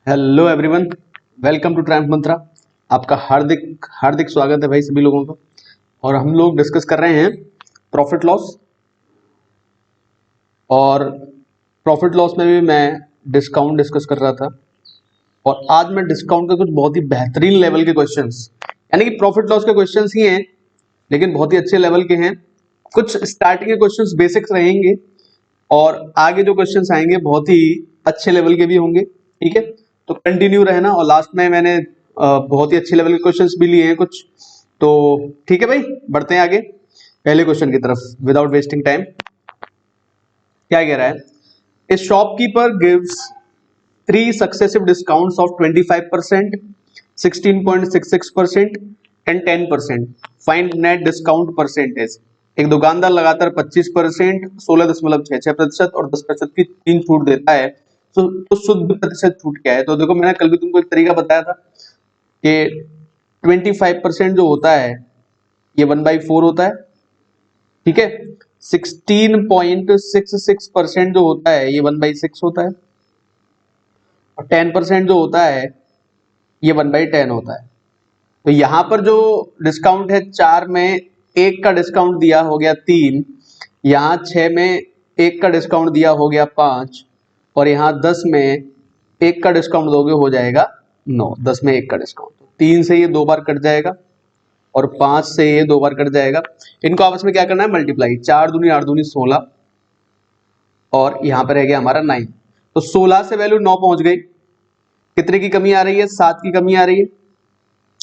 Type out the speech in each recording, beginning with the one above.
Hello everyone, welcome to Triumph Mantra. आपका हार्दिक हार्दिक स्वागत है भाई सभी लोगों का। और हम लोग डिस्कस कर रहे हैं प्रॉफिट लॉस, और प्रॉफिट लॉस में भी मैं डिस्काउंट डिस्कस कर रहा था। और आज मैं डिस्काउंट के कुछ बहुत ही बेहतरीन लेवल के क्वेश्चंस, यानी कि प्रॉफिट लॉस के क्वेश्चंस ही हैं लेकिन बहुत ही अच्छे लेवल के हैं। कुछ स्टार्टिंग के क्वेश्चंस बेसिक्स रहेंगे और आगे जो क्वेश्चंस आएंगे बहुत ही अच्छे लेवल के भी होंगे। ठीक है, तो कंटिन्यू रहना। और लास्ट में मैंने बहुत ही अच्छे लेवल के क्वेश्चंस भी लिए हैं कुछ। तो ठीक है भाई, बढ़ते हैं आगे पहले क्वेश्चन की तरफ विदाउट वेस्टिंग टाइम। क्या कह रहा है? A shopkeeper gives 3 successive discounts of 25%, 16.66% and 10%. Find net discount percentage. एक दुकानदार लगातार 25%, 16.66% और 10% की 3 छूट देता है, तो शुद्ध प्रतिशत छूट क्या है? तो देखो, मैंने कल भी तुमको एक तरीका बताया था कि 25% जो होता है ये 1/4 होता है। ठीक है, 16.66% जो होता है ये 1/6 होता है, और 10% जो होता है ये 1/10 होता है। तो यहाँ पर जो डिस्काउंट है 4 में 1 का डिस्काउंट दिया हो गया 3, यहाँ 6 में 1 का डिस्काउंट दिया हो गया 5, और यहाँ 10 में 1 का डिस्काउंट दोगे हो जाएगा 9। 10 में 1 का डिस्काउंट, 3 से ये 2 बार कट जाएगा और 5 से ये 2 बार कट जाएगा। इनको आपस में क्या करना है? मल्टीप्लाई। 4 दूनी 8 दूनी 16, और यहाँ पर रह गया हमारा 9। तो 16 से वैल्यू 9 पहुंच गई। कितने की कमी आ रही है? 7 की कमी आ रही है।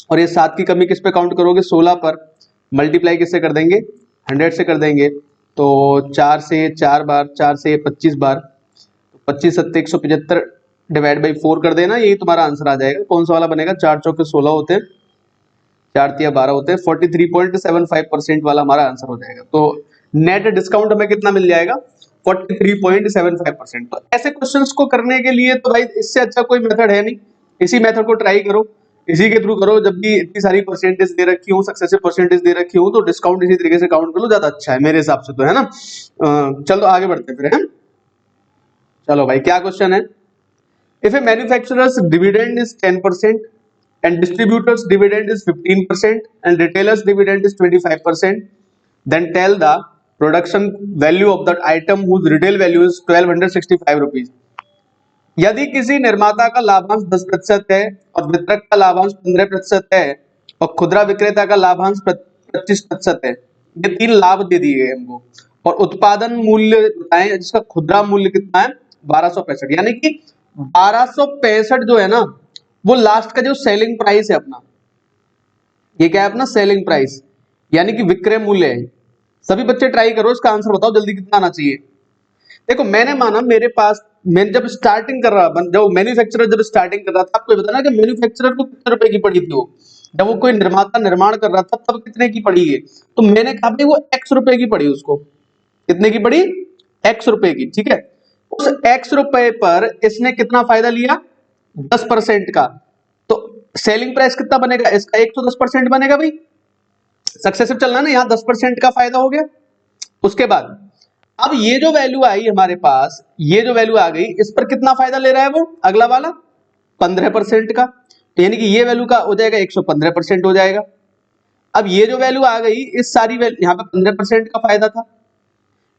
और ये 7 की कमी किस पे काउंट करोगे? 16 पर। मल्टीप्लाई किससे कर देंगे? 100 से कर देंगे। तो 4 से 4 बार, 4 से 25 बार, 25 सत्ते 175 डिवाइड बाई 4 कर देना, यही तुम्हारा आंसर आ जाएगा। कौन सा वाला बनेगा? 4 चौके 16 होते हैं, 4 तिया 12 होते हैं, 43.75% वाला हमारा आंसर हो जाएगा। तो नेट डिस्काउंट हमें कितना मिल जाएगा? 43.75%। तो ऐसे क्वेश्चंस को करने के लिए तो भाई इससे अच्छा कोई मेथड है नहीं। इसी मेथड को ट्राई करो, इसी के थ्रू करो। जब भी इतनी सारी परसेंटेज दे रखी हो, सक्सेसिव परसेंटेज दे रखी हो, तो डिस्काउंट इसी तरीके से काउंट कर लो, ज्यादा अच्छा है मेरे हिसाब से, तो है ना। चलो आगे बढ़ते फिर हैं। चलो भाई, क्या क्वेश्चन है? If A manufacturers dividend is 10% and distributors dividend is 15% and retailers dividend is 25%, then tell the production value of that item whose retail value is 1265 rupees. यदि किसी निर्माता का लाभांश 10% है और वितरक का लाभांश 15% है और खुदरा विक्रेता का लाभांश 25% है, ये 3 लाभ दे दिए गए हमको, और उत्पादन मूल्य बताएं जिसका खुदरा मूल्य कितना है? 1265। यानी कि 1265 जो है ना, वो लास्ट का जो सेलिंग प्राइस है अपना, ये क्या है? अपना सेलिंग प्राइस, यानी कि विक्रय मूल्य है। सभी बच्चे ट्राई करो, इसका आंसर बताओ जल्दी कितना आना चाहिए। देखो, मैंने माना मेरे पास, मैं जब स्टार्टिंग कर रहा, जब मैन्युफैक्चरर जब स्टार्टिंग कर रहा था, आपको बताना कि मैन्युफैक्चरर को कितने रुपए की पड़ी थी वो, जब वो कोई निर्माता निर्माण कर रहा था तब कितने की पड़ी है? तो मैंने कहा भाई वो x रुपए की पड़ी उसको। कितने की पड़ी? x रुपए की। ठीक है, उस x रुपए पर इसने कितना फायदा लिया? 10% का। तो सेलिंग प्राइस कितना बनेगा इसका? 110% बनेगा भाई। सक्सेसिव चलना ना, यहां 10% का फायदा हो गया। उसके बाद अब ये जो वैल्यू आई हमारे पास, ये जो वैल्यू आ गई, इस पर कितना फायदा ले रहा है वो अगला वाला? 15% का। तो यानी कि ये वैल्यू का हो जाएगा 115% हो जाएगा। अब ये जो वैल्यू आ गई, इस सारी वैल्यू, यहां पर 15% का फायदा था।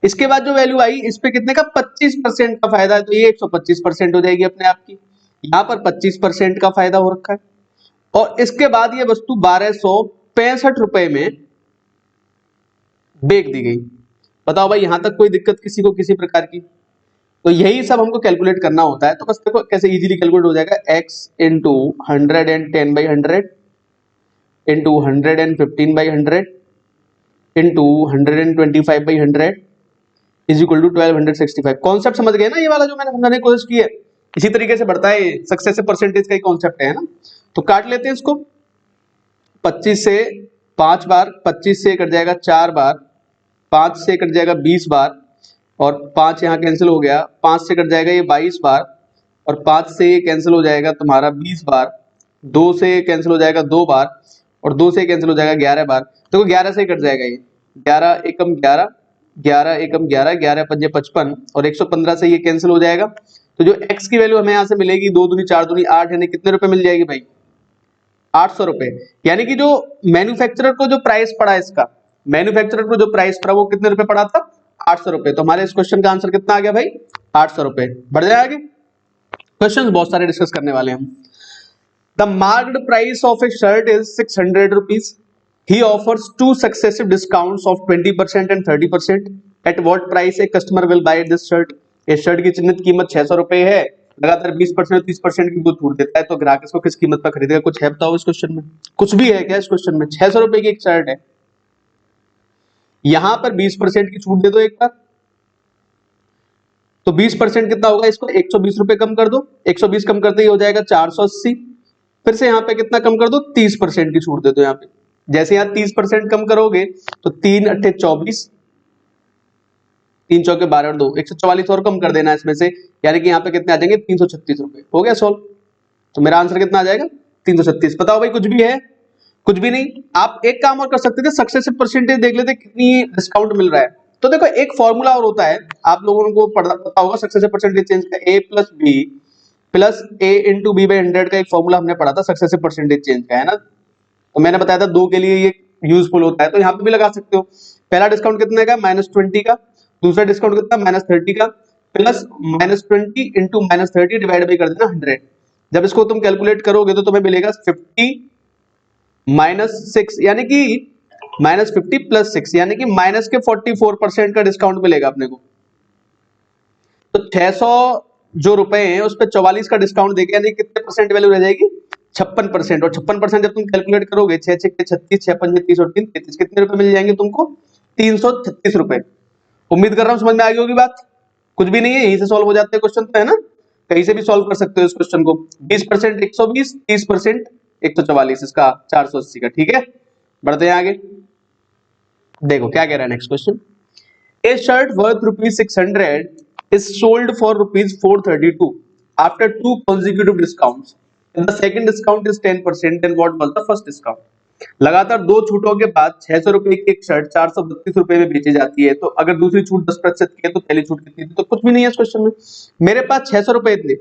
इसके बाद जो वैल्यू आई इस पे कितने का? 25% का फायदा है, तो ये 125% हो जाएगी अपने आप की। यहां पर 25% का फायदा हो रखा है। और इसके बाद ये वस्तु 1265 रुपए में बेच दी गई। बताओ भाई, यहां तक कोई दिक्कत किसी को किसी प्रकार की? तो यही सब हमको कैलकुलेट करना होता है। तो बस देखो कैसे इजीली कैलकुलेट हो जाएगा। x into 110/100 into 115/100 into 125/100 is equal to 1265। Concept समझ गए ना? ये वाला जो मैंने समझाने की कोशिश की है, इसी तरीके से बढ़ता है। सक्सेसिव परसेंटेज का ही कॉन्सेप्ट है ना। तो काट लेते हैं इसको। 25 से 5 बार, 25 से कट जाएगा 4 बार, 5 से कट जाएगा 20 बार, और 5 यहाँ कैंसिल हो गया, 5 से कट जाएगा ये 22 बार, और 5 से ये कैंसिल हो जाएगा तुम्हारा 20 बार, 2 से कैंसिल हो जाएगा 2 बार, और 2 से कैंसिल हो जाएगा 11 बार। तो 11 से कट जाएगा ये, 11 एकम 11, 11 एकम 11, 11 पंजे 55, और 115 से ये कैंसिल हो जाएगा। तो जो x की वैल्यू हमें यहाँ से मिलेगी 2 दूनी 4 दूनी 8, यानी कितने रुपए मिल जाएगी भाई? 800 रुपए। यानी कि जो मैन्युफैक्चरर को जो प्राइस पड़ा इसका, मैन्युफैक्चरर को जो प्राइस पड़ा वो कितने रुपए पड़ा था? 800 रुपए। तो हमारे इस क्वेश्चन का आंसर कितना आ गया भाई? 800 रुपए। बढ़ जाए आगे, क्वेश्चन बहुत सारे डिस्कस करने वाले हैं हम। The marked price of A shirt is 600 rupees. He offers 2 successive discounts of 20% and 30%। At what price a customer will by this shirt? इस शर्ट की चिन्हित कीमत 600 रुपए है, लगातार 20% और 30% की छूट देता है, तो ग्राहक इसको किस कीमत पर खरीदेगा? कुछ है बताओ इस क्वेश्चन में? कुछ भी है क्या इस क्वेश्चन में? 600 रुपए की एक शर्ट है, यहां पर 20% की छूट दे दो एक बार, तो 20% कितना होगा? इसको 120 रुपए कम कर दो, 120 कम करते ही हो जाएगा 480। फिर से यहाँ पे कितना कम कर दो? 30% की छूट दे दो यहाँ पे। जैसे यहाँ 30% कम करोगे तो 3 अट्ठे 24, 3 चौके 12 और 2, 144 और कम कर देना इसमें से, यानी कि यहाँ पे कितने आ जाएंगे? 336 रुपए। हो गया सॉल्व। तो मेरा आंसर कितना आ जाएगा? 336। बताओ भाई कुछ भी है? कुछ भी नहीं। आप एक काम और कर सकते थे, सक्सेसिव परसेंटेज देख लेते कितनी डिस्काउंट मिल रहा है। तो देखो एक फॉर्मूला और होता है, आप लोगों को पता होगा सक्सेसिव परसेंटेज चेंज का, a plus B plus a into B by 100 का एक फॉर्मूला हमने पढ़ा था सक्सेसिव परसेंटेज चेंज का, है ना? तो मैंने बताया था 2 के लिए ये यूजफुल होता है, तो यहाँ पे भी लगा सकते हो। पहला डिस्काउंट कितने का? -20 का। दूसरा डिस्काउंट कितना? -30 का, प्लस -20 इंटू -30 डिवाइड बाई कर देना 100। जब इसको तुम कैलकुलेट करोगे तो तुम्हें मिलेगा 50 -6, यानी कि -50 प्लस 6, यानी कि माइनस के 44% का डिस्काउंट मिलेगा अपने को। तो 600 जो रुपए हैं उस पर 44 का डिस्काउंट देके, यानी कितने परसेंट वैल्यू रह जाएगी? 56%। और 56% जब तुम कैलकुलेट करोगे, 6 6 के 36, 6 5 30 और 3 33, कितने रुपए मिल जाएंगे तुमको? 336 रुपए। उम्मीद कर रहा हूं समझ में आ गई होगी बात। कुछ भी नहीं है, यहीं से सॉल्व हो जाते हैं क्वेश्चन, तो है ना? कहीं से भी सॉल्व कर सकते हो इस क्वेश्चन को। 20% 120, 30% 144, इसका 480 का। ठीक है, बढ़ते हैं आगे। देखो क्या कह रहा है next question. A shirt worth ₹600 is sold for ₹432 after 2 consecutive discounts. If the second discount is 10%, then what was the first discount? लगातार 2 छूटों के बाद 600 रुपए की एक शर्ट 432 रुपए में बेची जाती है, तो अगर दूसरी छूट 10% की है तो पहली छूट कितनी थी? तो कुछ भी नहीं है इस क्वेश्चन में। मेरे पास 600 रुपए थे,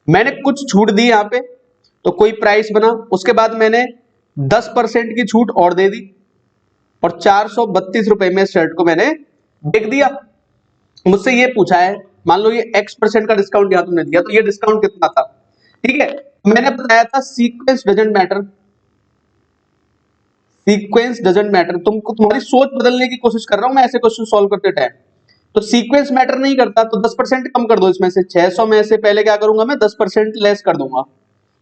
मैंने कुछ छूट दी यहाँ पे, तो कोई प्राइस बना, उसके बाद मैंने 10% की छूट और दे दी और 432 रुपए में शर्ट को मैंने बेच दिया। मुझसे ये पूछा है, मान लो ये x% का डिस्काउंट यहाँ तुमने दिया, तो ये डिस्काउंट कितना था? ठीक है, मैंने बताया था sequence doesn't matter, sequence doesn't matter. तुमको तुम्हारी सोच बदलने की कोशिश कर रहा हूं मैं ऐसे क्वेश्चन सॉल्व करते टाइम। तो सीक्वेंस मैटर नहीं करता, तो 10% कम कर दो इसमें से। 600 में से पहले क्या करूंगा मैं? 10% लेस कर दूंगा,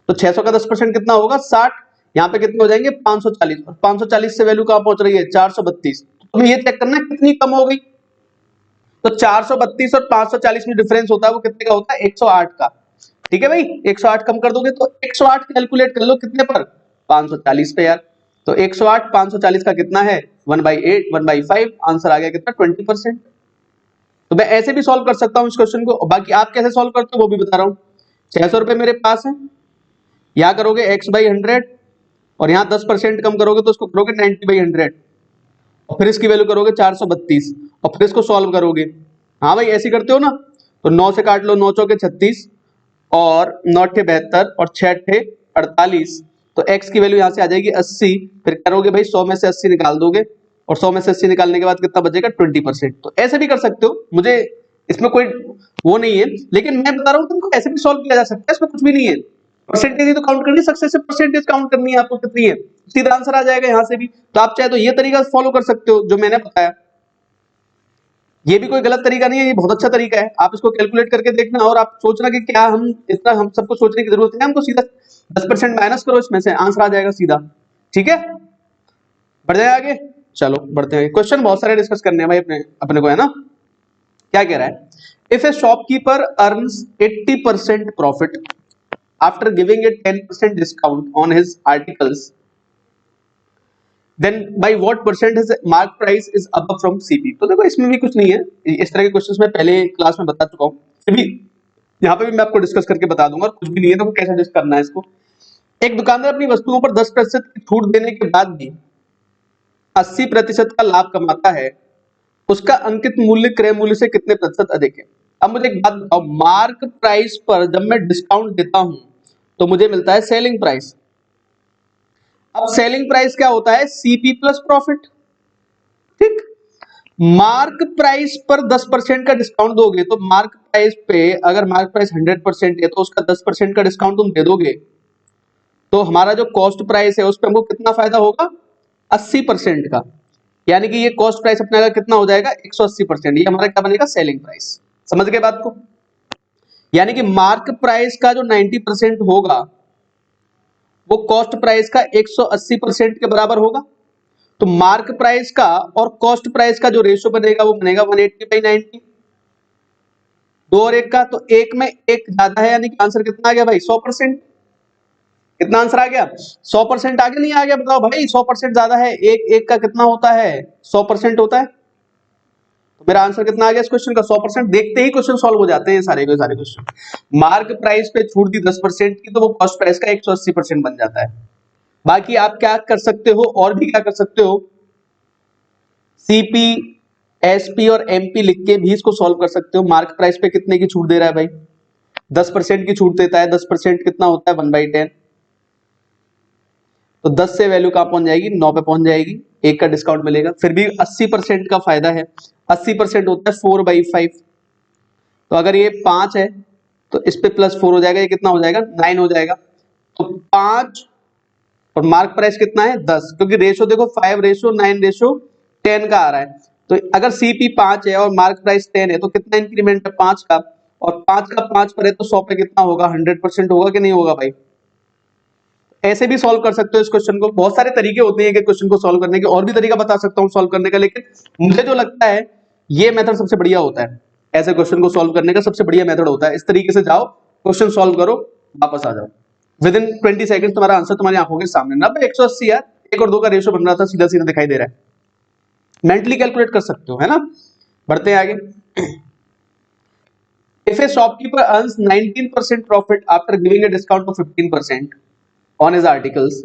तो 600 का 10% कितना होगा? 60। यहाँ पे कितने हो जाएंगे? 540। और 540 से वैल्यू कहां पहुंच रही है? 432। तुम्हें ये चेक करना है कितनी कम हो गई। तो 432 और 540 में डिफरेंस होता है, वो कितने का होता है? 108 का। ठीक है भाई, 108 कम कर दोगे तो 108 कैलकुलेट कर लो कितने पर? 540 पे यार। तो 108 540 का कितना है? 1/8, 1/5। आंसर आ गया कितना? 20%। तो मैं ऐसे भी सॉल्व कर सकता हूं इस क्वेश्चन को। बाकी आप कैसे सॉल्व करते हो वो भी बता रहा हूं। 600 रुपए मेरे पास है, यहां करोगे x/100 और यहां 10% कम करोगे तो उसको करोगे 90/100 और फिर इसकी वैल्यू करोगे 432 और फिर इसको सॉल्व करोगे। हाँ भाई ऐसे करते हो ना? तो 9 से काट लो, 9 चौके 36 और 9 अट्ठे 72 और 6 अट्ठे 48। तो x की वैल्यू यहां से आ जाएगी 80। फिर करोगे भाई 100 में से 80 निकाल दोगे और 100 में से 80 निकालने के बाद कितना बचेगा? 20%। तो ऐसे भी कर सकते हो, मुझे इसमें कोई वो नहीं है, लेकिन मैं बता रहा हूँ तुमको ऐसे भी सॉल्व किया जा सकता है, इसमें कुछ भी नहीं है। परसेंटेज ही तो काउंट करनी है, सक्सेसिव परसेंटेज काउंट करनी है आपको कितनी है, सीधा आंसर आ जाएगा यहाँ से भी। तो आप चाहे तो ये तरीका फॉलो कर सकते हो जो मैंने बताया, ये भी कोई गलत तरीका नहीं है, ये बहुत अच्छा तरीका है। आप इसको कैलकुलेट करके देखना और आप सोचना कि क्या हम इतना हम सबको सोचने की जरूरत है, हमको सीधा 10% माइनस करो इसमें से, आंसर आ जाएगा सीधा। ठीक है, बढ़ जाए आगे। चलो बढ़ते हैं, क्वेश्चन बहुत सारे डिस्कस करने हैं भाई अपने को, है ना? क्या कह रहा है? If A shopkeeper earns 80% profit after giving a 10% discount on his articles, then by what percent his mark price is above from CP। तो देखो इसमें भी कुछ नहीं है, इस तरह के क्वेश्चंस मैं पहले क्लास में बता चुका हूँ, फिर भी यहाँ पे भी मैं आपको डिस्कस करके बता दूंगा। कुछ भी नहीं है तो कैसे डिस्कस करना है इसको। एक दुकानदार अपनी वस्तुओं पर 10% की छूट देने के बाद भी 80% का लाभ कमाता है, उसका अंकित मूल्य क्रय मूल्य से कितने प्रतिशत अधिक है? अब मुझे एक बात बताओ, मार्क प्राइस पर जब मैं डिस्काउंट देता हूं तो मुझे मिलता है सेलिंग प्राइस। अब सेलिंग प्राइस क्या होता है? CP plus profit. ठीक, मार्क प्राइस पर 10% का डिस्काउंट दोगे तो मार्क प्राइस पे, अगर मार्क प्राइस 100% है तो उसका 10% का डिस्काउंट तुम दे दोगे तो हमारा जो कॉस्ट प्राइस है उस पर हमको कितना फायदा होगा? 80% का। यानी कि ये कॉस्ट प्राइस अपने का कितना हो जाएगा? 180%। ये हमारा क्या बनेगा? Selling price. समझ गए बात को? यानी कि मार्क प्राइस का जो 90% होगा वो कॉस्ट प्राइस का 180% के बराबर होगा। तो मार्क प्राइस का और कॉस्ट प्राइस का जो रेशियो बनेगा वो बनेगा 180/90। 2 और 1 का, तो 1 में 1 ज्यादा है, यानी कि आंसर कितना आ गया भाई? 100%। कितना आंसर आ गया? 100% आगे नहीं आ गया? बताओ भाई, 100% ज्यादा है, 1 का कितना होता है? 100% होता है। तो मेरा आंसर कितना आ गया इस क्वेश्चन का? 100%। देखते ही क्वेश्चन सॉल्व हो जाते हैं सारे के सारे क्वेश्चन। मार्क प्राइस पे छूट दी 10% की तो वो कॉस्ट प्राइस का 180% बन जाता है। बाकी आप क्या कर सकते हो, और भी क्या कर सकते हो, सीपी, एसपी और एमपी लिख के भी इसको सॉल्व कर सकते हो। मार्क प्राइस पे कितने की छूट दे रहा है भाई? 10% की छूट देता है। 10% कितना होता है? 1/10। तो 10 से वैल्यू कहां पहुंच जाएगी? 9 पे पहुंच जाएगी। 1 का डिस्काउंट मिलेगा, फिर भी 80% का फायदा है। 80% होता है 4/5। तो अगर ये 5 है तो इस पे +4 हो जाएगा, ये कितना हो जाएगा? 9 हो जाएगा। तो 5 और मार्क प्राइस कितना है? 10, क्योंकि रेशो देखो 5:9:10 का आ रहा है। तो अगर सीपी 5 है और मार्क प्राइस 10 है तो कितना इंक्रीमेंट है? 5 का। और 5 का 5 पर है तो 100 पे कितना होगा? 100% होगा कि नहीं होगा भाई? ऐसे भी सॉल्व कर सकते हो इस क्वेश्चन को। बहुत सारे तरीके होते हैं कि क्वेश्चन को सॉल्व करने के, और भी तरीका बता सकता हूँ सॉल्व करने का, लेकिन मुझे जो लगता है ये मेथड सबसे बढ़िया होता है। ऐसे क्वेश्चन को सॉल्व करने का सबसे बढ़िया मेथड होता है। इस तरीके से जाओ, क्वेश्चन सॉल्व करो, वापस आ जाओ, विद इन 20 सेकंड तुम्हारा आंसर तुम्हारी आंखों के सामने। 90/180 यार, 1 और 2 का रेशियो बन रहा था, सीधा सीधा दिखाई दे रहा है। मेंटली कैलकुलेट कर सकते हो, है ना। बढ़ते हैं आगे। If a shopkeeper earns 19% profit after giving a discount of 15% on his articles,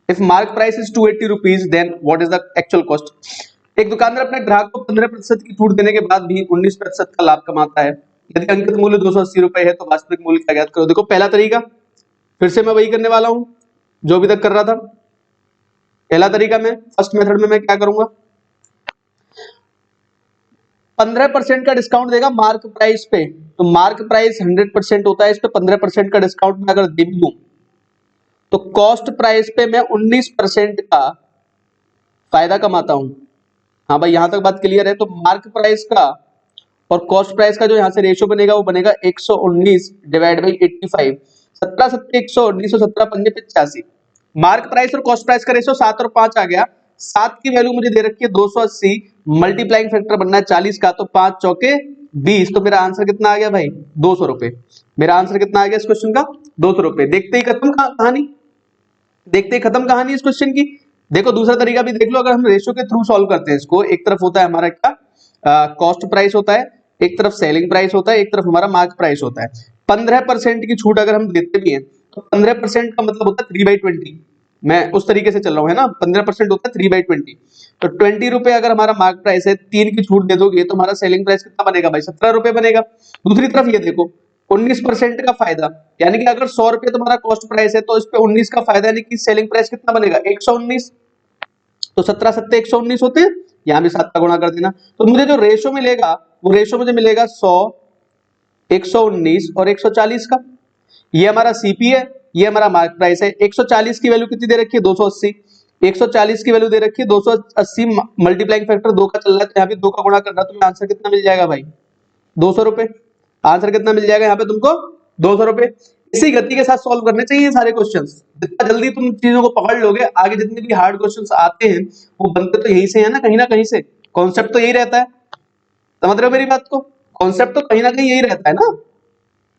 if mark price is 280 rupees, then what is the actual cost? एक दुकानदार अपने ग्राहक को 15% की छूट देने के बाद भी 19% का लाभ कमाता है। यदि अंकित मूल्य 280 रुपए है तो वास्तविक मूल्य क्या ज्ञात करो। देखो पहला तरीका, फिर से मैं वही करने वाला हूं जो अभी तक कर रहा था। पहला तरीका में, फर्स्ट मेथड में मैं क्या करूंगा? 15% का डिस्काउंट देगा मार्क प्राइस पे, तो मार्क प्राइस 100% होता है, इस पे 15% का डिस्काउंट मैं अगर दे दूं तो कॉस्ट प्राइस पे मैं 19% का फायदा कमाता हूं। हाँ भाई, यहां तक बात क्लियर है। तो मार्क प्राइस का और कॉस्ट प्राइस का जो यहां से रेशियो बनेगा वो बनेगा 119/85। 17 7 119 और 17 5 85। मार्क प्राइस और कॉस्ट प्राइस का रेशियो 7 और 5 आ गया। 7 की वैल्यू मुझे दे रखी है 280, मल्टीप्लाइंग फैक्टर बनना है 40 का, तो 5 चौके 20। तो मेरा आंसर कितना आ गया भाई? 200 रुपए। मेरा आंसर कितना आ गया इस क्वेश्चन का? 200 रुपए। देखते ही खत्म कहानी, देखते ही खत्म कहानी इस क्वेश्चन की। देखो दूसरा तरीका भी देख लो, अगर हम रेशियो के थ्रू सॉल्व करते हैं इसको, एक तरफ होता है हमारा क्या, कॉस्ट प्राइस होता है, एक तरफ सेलिंग प्राइस होता है, एक तरफ हमारा मार्क प्राइस होता है। 15% की छूट अगर हम देते भी हैं तो 15% का मतलब होता है 3/20। मैं उस तरीके से चल रहा हूं, है ना। 15% होता है 3/20। तो 20 रुपए अगर हमारा मार्क प्राइस है, 3 की छूट दे दोगे तो हमारा सेलिंग प्राइस कितना बनेगा भाई? 17 रुपए बनेगा। दूसरी तरफ ये देखो, 19% का फायदा, यानी कि अगर 100 रुपए तुम्हारा कॉस्ट प्राइस है तो इस पे 19 का फायदा, यानी कि सेलिंग प्राइस कितना बनेगा? 119। तो 17 7 119 होते हैं, यहां भी 7 का गुणा कर देना। तो मुझे जो रेशो मिलेगा वो रेशो मुझे मिलेगा 100, 119 और 140 का। ये हमारा सीपी है, ये हमारा मार्क प्राइस है। 140 की वैल्यू कितनी दे रखी है? 280। 140 की वैल्यू दे रखी है 280, मल्टीप्लाइंग फैक्टर 2 का चल रहा है, तो यहाँ पे 2 का गुणा करना, तो आंसर कितना मिल जाएगा भाई? 200 रुपए। आंसर कितना मिल जाएगा यहाँ पे तुमको? 200 रुपए। इसी गति के साथ सॉल्व करने चाहिए सारे क्वेश्चंस। जितना जल्दी तुम चीजों को पकड़ लोगे, आगे जितने भी हार्ड क्वेश्चंस आते हैं वो बनते तो यही से है ना कहीं से। कॉन्सेप्ट तो यही रहता है, समझ रहे हो मेरी बात को? कॉन्सेप्ट तो कहीं ना कहीं यही रहता है ना।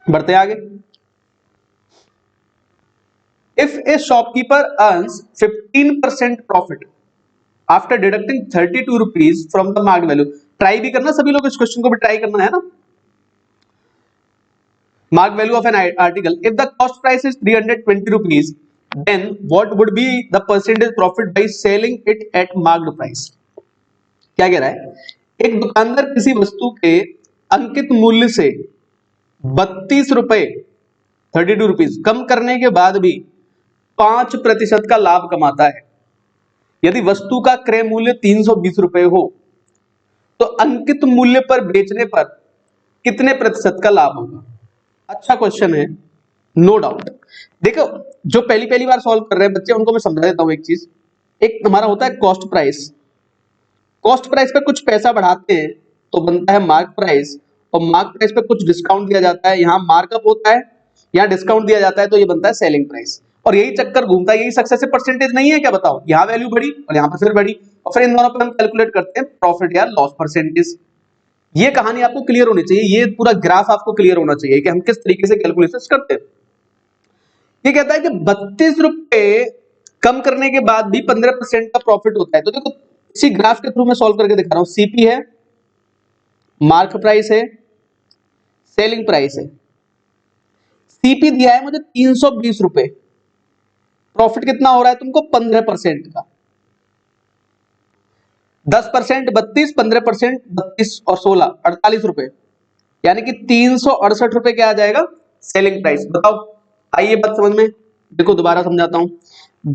बढ़ते आगे। If A shopkeeper earns 15% profit after deducting 32 rupees from the mark value. Try भी करना सभी लोग, इस क्वेश्चन को भी ट्राई करना है ना। Mark value of an article. If the cost price is 320 rupees, then what would be the percentage profit by selling it at marked price? क्या कह रहा है? एक दुकानदार किसी वस्तु के अंकित मूल्य से 32 रुपए 32 रुपीज कम करने के बाद भी 5% का लाभ कमाता है। यदि वस्तु का क्रय मूल्य 320 रुपए हो तो अंकित मूल्य पर बेचने पर कितने प्रतिशत का लाभ होगा? अच्छा क्वेश्चन है, नो डाउट। देखो, जो पहली पहली बार सॉल्व कर रहे हैं बच्चे, उनको मैं समझा देता हूं एक चीज। एक हमारा होता है कॉस्ट प्राइस। कॉस्ट प्राइस पे कुछ पैसा बढ़ाते हैं तो बनता है मार्क प्राइस, और मार्क प्राइस पे कुछ डिस्काउंट दिया जाता है, यहाँ मार्कअप होता है, यहाँ डिस्काउंट दिया जाता है, तो ये बनता है सेलिंग प्राइस। और यही चक्कर घूमता है, यही सक्सेसिव परसेंटेज नहीं है क्या? बताओ, यहाँ वैल्यू बढ़ी और यहाँ पर फिर बढ़ी, और फिर इन दोनों पर हम कैलकुलेट करते हैं प्रॉफिट या लॉस परसेंटेज। ये कहानी आपको क्लियर होनी चाहिए, ये पूरा ग्राफ आपको क्लियर होना चाहिए कि हम किस तरीके से कैलकुलेशन करते हैं। ये कहता है कि 32 रुपए कम करने के बाद भी 15% का प्रॉफिट होता है। तो देखो, इसी ग्राफ के थ्रू मैं सॉल्व करके दिखा रहा हूं। सीपी है, मार्क प्राइस है, सेलिंग प्राइस है। सीपी दिया है मुझे 320 रुपए, प्रॉफिट कितना हो रहा है तुमको? 15% का। 10% 32, 15% 32 और 16 48 रुपए, यानी कि 368 रुपए क्या आ जाएगा? Selling price. बताओ, आइए बात समझ में। देखो, दोबारा समझाता हूं।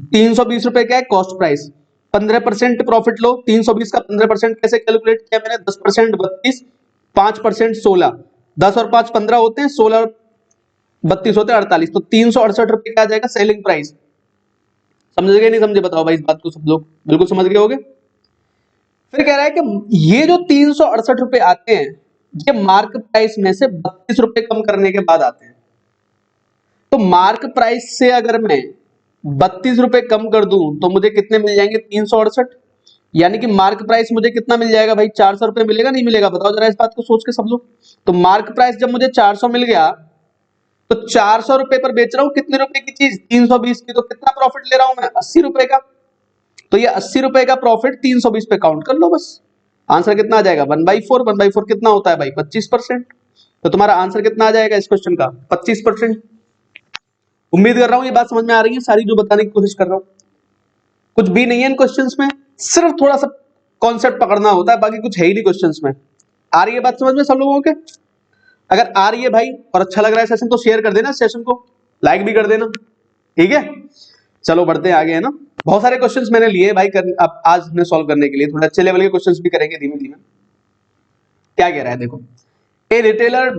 320 रुपए क्या है? Cost price. 15% प्रॉफिट लो, 320 का 15% कैसे कैलकुलेट किया मैंने? 10% 32, 5% 16, 10 और 5 15 होते हैं, 16 और 32 होते हैं 48, तो 368 रुपए क्या आ जाएगा? Selling price. समझ गए नहीं समझे? बताओ भाई, इस बात को सब लोग बिल्कुल समझ गए होंगे। फिर कह रहा है कि ये जो 368 रुपए आते हैं, ये मार्क प्राइस में से 32 रुपए कम करने के बाद आते हैं। तो मार्क प्राइस से अगर मैं 32 रुपए कम कर दूं तो मुझे कितने मिल जाएंगे? 368, यानी कि मार्क प्राइस मुझे कितना मिल जाएगा भाई? 400 रुपए मिलेगा, नहीं मिलेगा? बताओ जरा इस बात को सोच के सब लोग। तो मार्क प्राइस जब मुझे 400 मिल गया, तो 400 रुपए पर बेच रहा हूं कितने रुपए की चीज? 320 की। तो कितना प्रॉफिट ले रहा हूं मैं? 80 रुपए का। तो ये 80 रुपए का प्रॉफिट 320 पे काउंट कर लो बस। आंसर कितना आ जाएगा? 1/4। 1/4 कितना होता है भाई? 25%। तो तुम्हारा आंसर कितना आ जाएगा इस क्वेश्चन का? 25%। उम्मीद कर रहा हूं ये बात समझ में आ रही है सारी, जो बताने की कोशिश कर रहा हूं। कुछ भी नहीं है इन क्वेश्चंस में, सिर्फ थोड़ा सा कॉन्सेप्ट पकड़ना होता है, बाकी कुछ है ही नहीं क्वेश्चंस में। आ रही है बात समझ में सब लोगों के? अगर आ रही है भाई और अच्छा लग रहा है सेशन, तो शेयर कर देना सेशन को, लाइक भी कर देना, ठीक है? चलो बढ़ते हैं आगे, है ना। बहुत सारे क्वेश्चंस मैंने लिए भाई अब आज ने सॉल्व करने के लिए, थोड़े अच्छे लेवल के क्वेश्चंस भी करेंगे धीमे धीमे। क्या कह रहा है देखो, a retailer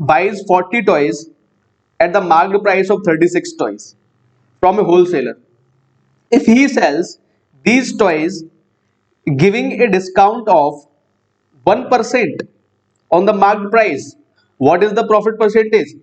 buys 40 toys at the marked price of 36 toys from a wholesaler. If he sells these toys giving a discount of 1% on the marked price, what is the profit percentage?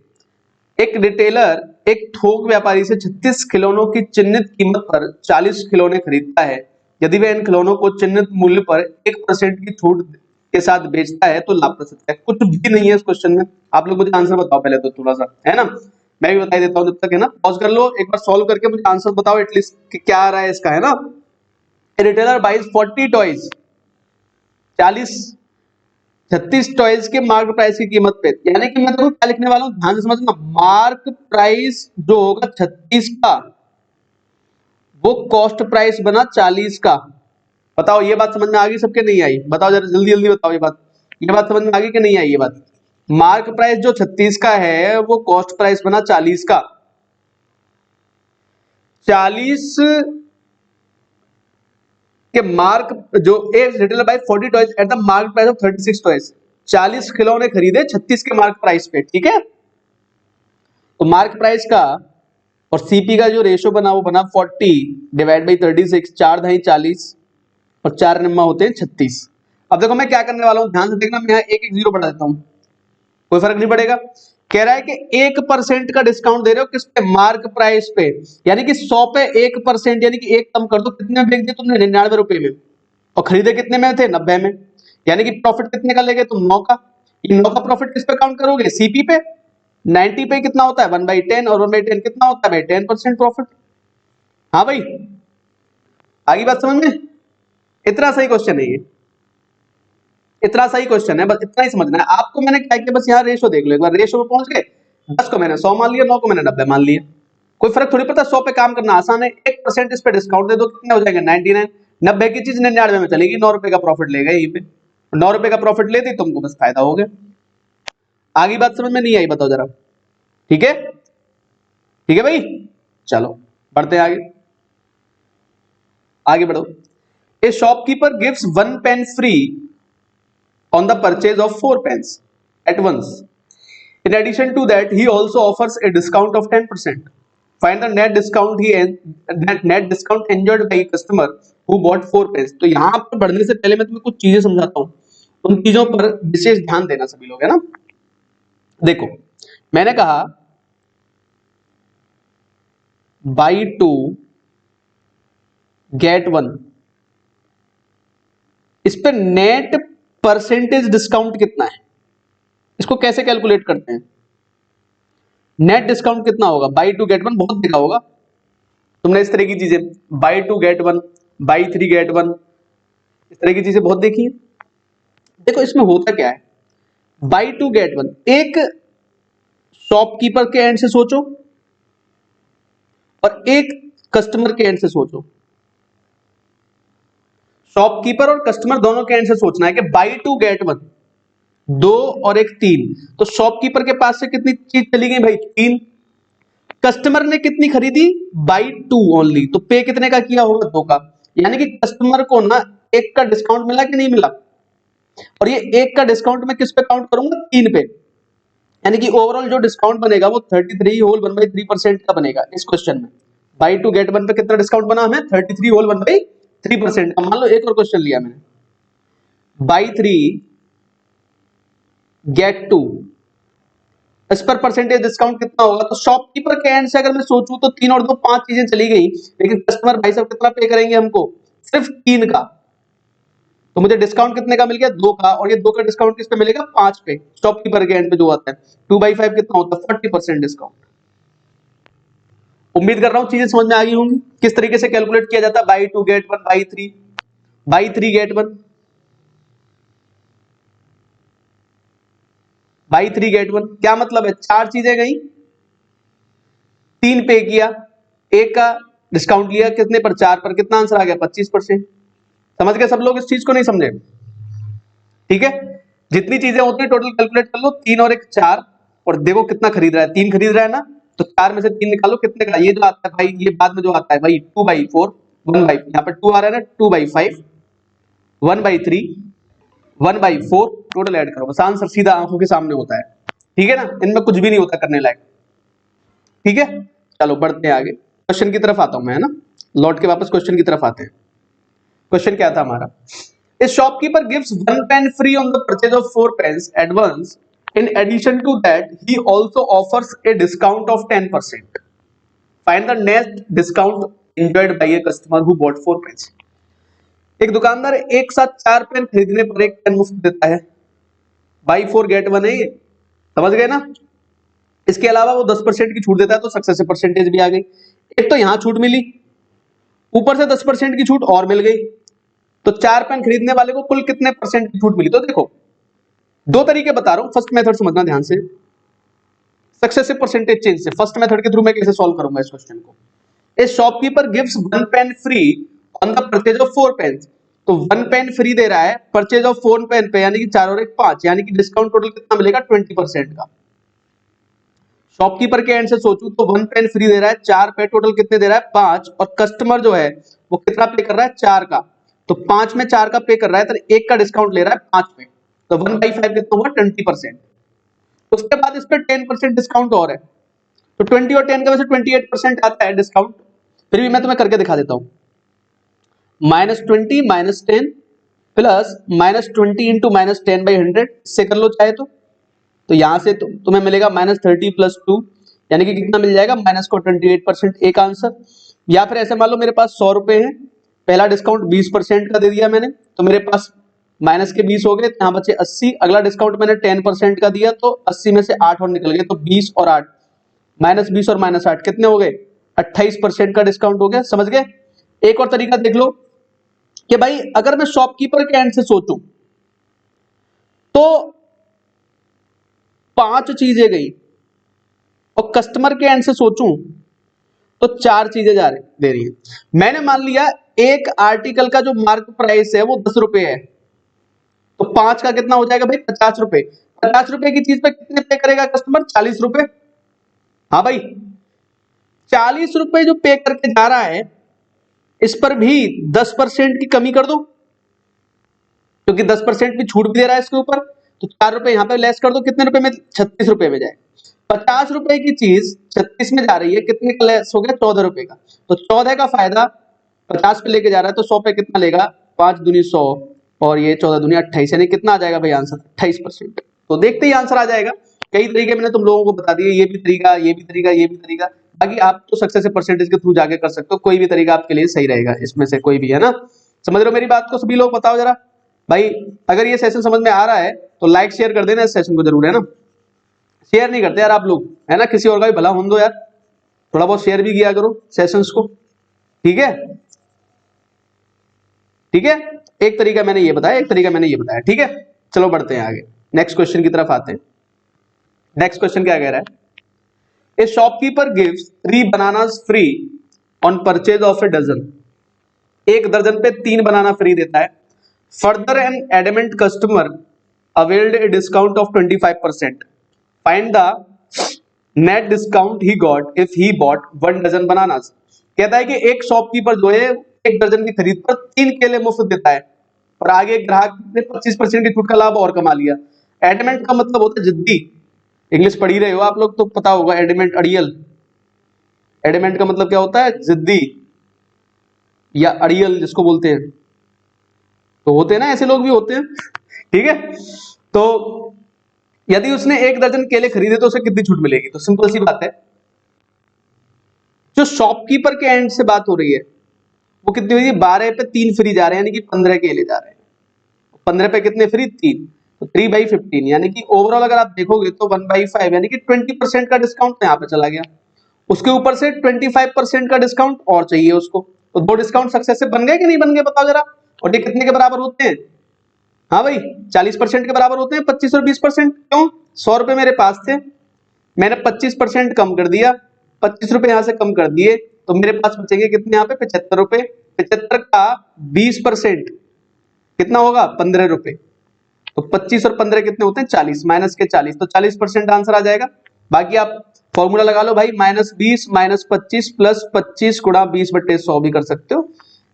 एक retailer एक थोक व्यापारी से 36 खिलौनों की चिन्हित कीमत पर 40 खिलौने खरीदता है। यदि वह इन खिलौनों को चिन्हित मूल्य पर 1% की छूट के साथ बेचता है तो लाभ प्रतिशत है। कुछ भी नहीं है इस क्वेश्चन में। आप लोग मुझे आंसर बताओ पहले तो थोड़ा सा, है ना। मैं भी बता देता हूं जब तक, है ना। पॉज कर लो, एक बार सॉल्व करके मुझे आंसर बताओ एटलीस्ट कि क्या आ रहा है इसका, है ना। रिटेलर बाइज 40 टॉयज, 36 टॉयज के मार्क प्राइस की कीमत पे, यानी कि मैं तो क्या लिखने वाला हूं, ध्यान से समझना। मार्क प्राइस जो होगा 36 का, वो कॉस्ट प्राइस बना 40 का। बताओ ये बात समझ में आ गई सबके? नहीं आई? बताओ जरा जल्दी जल्दी बताओ ये बात समझ में आ गई कि नहीं आई? ये बात, मार्क प्राइस जो 36 का है वो कॉस्ट प्राइस बना 40 का। 40 के मार्क जो एक retailer buy 40 toys at the mark price of 36 toys, 40 खिलौने खरीदे 36 के मार्क प्राइस पे, ठीक है। तो मार्क प्राइस का और सीपी का जो रेशियो बना वो बना 40 डिवाइड बाई 36, 4 × 40 और 4 निम्मा होते हैं 36। अब देखो मैं क्या करने वाला हूं, ध्यान से देखना। मैं यहाँ एक जीरो बढ़ा देता हूं, कोई फर्क नहीं पड़ेगा। कह रहा है कि 1% का डिस्काउंट दे रहे हो किस पे? मार्क प्राइस पे, यानी कि 100 पे 1%, यानी कि एक कम कर दो। कितने में बेच दिए तुमने? 99 रुपए में, और खरीदे कितने में थे? 90 में, यानी कि प्रॉफिट कितने का लेगे तुम? 9 का। ये 9 का प्रॉफिट किस पे काउंट करोगे? सीपी पे। 90 पे कितना होता है? 1/10, और 1/10 कितना होता है भाई? 10% प्रॉफिट। हाँ भाई, आगे बात समझ में? इतना सही क्वेश्चन है ये, इतना सही क्वेश्चन है, बस इतना ही समझना है आपको। मैंने क्या किया, बस यहाँ रेशो देख लो एक बार। रेशो पे पहुंच गए, 10 को मैंने 100 मान लिया, 9 को मैंने 90 मान लिया। कोई फर्क थोड़ी पड़ता, 100 पे काम करना आसान है। 1% इस पे डिस्काउंट दे दो, कितने हो जाएंगे? 99। 90 की चीज 99 में चलेगी, 9 रुपए का प्रॉफिट लेगा यहीं पे। 9 रुपए का प्रॉफिट लेती तुमको बस फायदा हो गया। आगे बात समझ में नहीं आई? बताओ जरा। ठीक है, ठीक है भाई, चलो बढ़ते हैं आगे। आगे बढ़ो। A shopkeeper gives 1 pen free on the purchase of 4 pens at once. In addition to that, he also offers a discount of 10%. Find the net discount enjoyed by a customer who bought 4 pens. तो यहाँ पर बढ़ने से पहले मैं तुम्हें कुछ चीजें समझाता हूँ, उन चीजों पर विशेष ध्यान देना सभी लोग, है ना। देखो, मैंने कहा बाई 2 गेट 1, इस पर नेट परसेंटेज डिस्काउंट कितना है, इसको कैसे कैलकुलेट करते हैं? नेट डिस्काउंट कितना होगा? बाई 2 गेट 1 बहुत देखा होगा तुमने, इस तरह की चीजें, बाई 2 गेट 1, बाई 3 गेट 1, इस तरह की चीजें बहुत देखी है। देखो इसमें होता क्या है, बाई 2 गेट 1, एक शॉपकीपर के एंड से सोचो और एक कस्टमर के एंड से सोचो। शॉपकीपर और कस्टमर दोनों के एंड से सोचना है कि बाई 2 गेट 1, 2 और 1 3, तो शॉपकीपर के पास से कितनी चीज चली गई भाई? 3। कस्टमर ने कितनी खरीदी? बाई 2 ओनली, तो पे कितने का किया होगा? 2 का। यानी कि कस्टमर को ना 1 का डिस्काउंट मिला कि नहीं मिला? और ये 1 का डिस्काउंट मैं किस पे काउंट करूंगा? 3 पे। यानी कि ओवरऑल जो डिस्काउंट बनेगा वो 33 होल 1/3% का बनेगा इस क्वेश्चन में। बाई 2 गेट 1 पे कितना डिस्काउंट बना हमें? 33 होल 1/3%। अब मान लो एक और क्वेश्चन लिया मैंने, बाई 3 गेट 2, इस पर परसेंटेज डिस्काउंट कितना होगा? तो शॉपकीपर के एंड से अगर मैं सोचूं तो 3 और 2 5 चीजें चली गई, लेकिन कस्टमर भाई साहब कितना पे करेंगे हमको? सिर्फ 3 का। तो मुझे डिस्काउंट कितने का मिल गया? 2 का। और ये 2 का डिस्काउंट किस पे मिलेगा? 5 पे। शॉपकीपर के एंड पे जो आता है 2/5 कितना होता है? 40% डिस्काउंट। उम्मीद कर रहा हूं चीजें समझ में आ गई होंगी किस तरीके से कैलकुलेट किया जाता है buy 2 get 1, buy 3 get 1, buy 3 get 1। क्या मतलब है? 4 चीजें गई, 3 पे किया, 1 का डिस्काउंट लिया, कितने पर? 4 पर। कितना आंसर आ गया? 25%। समझ गए सब लोग इस चीज को? नहीं समझे? ठीक है, जितनी चीजें होती है टोटल कैलकुलेट कर लो, 3 और 1 4, और देखो कितना खरीद रहा है? 3 खरीद रहा है ना, तो 4 में से 3 निकालो, कितने का? ये जो आता है भाई, ये बाद में जो आता है भाई 2/4, 1/, यहाँ पर 2 आ रहा है ना, 2/5, 1/3, 1/4, टोटल ऐड करो, बस आंसर सीधा आंखों के सामने होता है। ठीक है ना, इनमें कुछ भी नहीं होता करने लायक। ठीक है, चलो बढ़ते हैं आगे, क्वेश्चन की तरफ आता हूं मैं, है ना, लौट के वापस क्वेश्चन की तरफ आते हैं। क्वेश्चन क्या था हमारा? A shopkeeper gives 1 pen free on the purchase of 4 pens at once. In addition to that, he also offers a discount of 10%. Find the net discount enjoyed by a customer who bought 4 pens. एक दुकानदार एक साथ 4 pen खरीदने पर एक pen मुफ्त देता है। बाई 4 गेट 1 है ये, समझ गए ना। इसके अलावा वो 10% की छूट देता है, तो सक्सेसिव परसेंटेज भी आ गई। एक तो यहां छूट मिली, ऊपर से 10% की छूट और मिल गई, तो 4 पेन खरीदने वाले को कुल कितने परसेंट की छूट मिली? तो देखो 2 तरीके बता रहा हूं, फर्स्ट मेथड समझना ध्यान से, सक्सेसिव परसेंटेज चेंज से। फर्स्ट मेथड के थ्रू मैं कैसे सॉल्व करूंगा इस क्वेश्चन को? A shopkeeper gives 1 pen free on the purchase of 4 pens, तो 1 पेन फ्री दे रहा है परचेज ऑफ 4 पेन पे, यानी कि 4 और 1 5, यानी कि डिस्काउंट टोटल कितना मिलेगा? 20% का। शॉपकीपर के एंड से सोचूं तो 1 पेन फ्री दे रहा है 4 पे, टोटल कितने दे रहा है? 5, और कस्टमर जो है वो कितना पे कर रहा है? 4 का। तो 5 में 4 का पे कर रहा है, तो 1 का डिस्काउंट ले रहा है 5 पे, तो 1/5 कितना होगा? 20%। उसके बाद इस पे 10% डिस्काउंट और है, तो 20 और 10 का वैसे 28% आता है डिस्काउंट। फिर भी मैं तुम्हें करके दिखा देता हूं, -20 -10 प्लस -20 इंटू -10/100 से कर लो चाहे तो यहां से तुम्हें मिलेगा -30 + 2, यानी कि कितना मिल जाएगा? -28%, एक आंसर। या फिर ऐसे मान लो मेरे पास 100 रुपए है, पहला डिस्काउंट 20% का दे दिया मैंने, तो मेरे पास माइनस के 20 हो गए, यहाँ बचे 80। अगला डिस्काउंट मैंने 10% का दिया, तो 80 में से 8 और निकल गए, तो 20 और 8, -20 और -8 कितने हो गए? 28% का डिस्काउंट हो गया। समझ गए? एक और तरीका देख लो कि भाई अगर मैं शॉपकीपर के एंड से सोचूं तो 5 चीजें गई, और कस्टमर के एंड से सोचूं तो 4 चीजें दे रही है। मैंने मान लिया एक आर्टिकल का जो मार्क प्राइस है वो 10 रुपए है, तो 5 का कितना हो जाएगा भाई? 50 रुपए। 50 रुपए की चीज पे कितने पे करेगा कस्टमर? 40 रुपए। हाँ भाई, 40 रुपए जो पे करके जा रहा है, इस पर भी 10% की कमी कर दो, क्योंकि 10% की छूट भी दे रहा है इसके ऊपर। तो 4 रुपए यहां पे लेस कर दो, कितने रुपए में? 36 रुपए में जाए। 50 रुपए की चीज 36 में जा रही है, कितने का लेस हो गया? 14 रुपए का। तो 14 का फायदा 50 पे लेके जा रहा है, तो 100 पे कितना लेगा? 5 दूनी 100 और ये 14 दूनी 28, यानी कितना आ जाएगा भाई आंसर? 28%। तो देखते ही आंसर आ जाएगा। कई तरीके मैंने तुम लोगों को बता दिए, ये भी तरीका, ये भी तरीका, ये भी तरीका। बाकी आप तो सक्सेस परसेंटेज के थ्रू जाके कर सकते हो, कोई भी तरीका आपके लिए सही रहेगा, इसमें से कोई भी, है ना? समझ रहे हो मेरी बात को सभी लोग? बताओ जरा भाई, अगर ये सेशन समझ में आ रहा है तो लाइक शेयर कर देना इस सेशन को जरूर, है ना? शेयर नहीं करते यार आप लोग, है ना? किसी और का भी भला होने दो यार, थोड़ा बहुत शेयर भी किया करो सेशंस को, ठीक है? ठीक है, एक तरीका मैंने ये बताया, एक तरीका मैंने ये बताया, ठीक है? चलो बढ़ते हैं आगे, नेक्स्ट क्वेश्चन की तरफ आते हैं। नेक्स्ट क्वेश्चन क्या कह रहा है? A shopkeeper gives 3 bananas free on purchase of a dozen. एक दर्जन पे 3 बनाना फ्री देता है। Further an adamant customer availed a discount of 25%। Find the net discount he got if he bought 1 dozen bananas. कहता है कि एक shopkeeper जो है एक दर्जन की खरीद पर 3 केले मुफ्त देता है, और आगे ग्राहक ने 25% की छूट का लाभ और कमा लिया। एडमेंट का मतलब होता है जिद्दी। इंग्लिश पढ़ ही रहे हो आप लोग तो पता होगा, एडमेंट, अड़ियल। एडमेंट का मतलब क्या होता है? जिद्दी या अड़ियल जिसको बोलते हैं। तो होते हैं ना, ऐसे लोग भी होते हैं, ठीक है? तो यदि उसने 1 दर्जन केले खरीदे तो उसे कितनी छूट मिलेगी? तो सिंपल सी बात है, जो शॉपकीपर के एंड से बात हो रही है वो कितनी हुई? 12 पे 3 फ्री जा रहे हैं, यानी कि 15 केले जा रहे हैं। 15 पे कितने फ्री? 3, तो 3/15, यानी कि ओवरऑल अगर आप देखोगे तो 1/5, यानी कि 20% का डिस्काउंट यहाँ पे चला गया। उसके ऊपर से 25% का डिस्काउंट और चाहिए उसको, तो 2 डिस्काउंट सक्सेस से बन गए कि नहीं बन गए? बताओ जरा। और ये कितने के बराबर होते हैं? हाँ भाई, 40% के बराबर होते हैं। 25 और 20%। क्यों? 100 रुपए मेरे पास थे, मैंने 25% कम कर दिया, 25 रुपए यहां से कम कर दिए, तो मेरे पास बचेंगे कितने? यहाँ पे 75 रुपए। 75 का 20% कितना होगा? 15 रुपए। तो 25 और 15 कितने होते हैं? 40, माइनस के 40, तो 40% आंसर आ जाएगा। बाकी आप फॉर्मूला लगा लो भाई, -20 -25 प्लस 25 गुणा 20/100 भी कर सकते हो।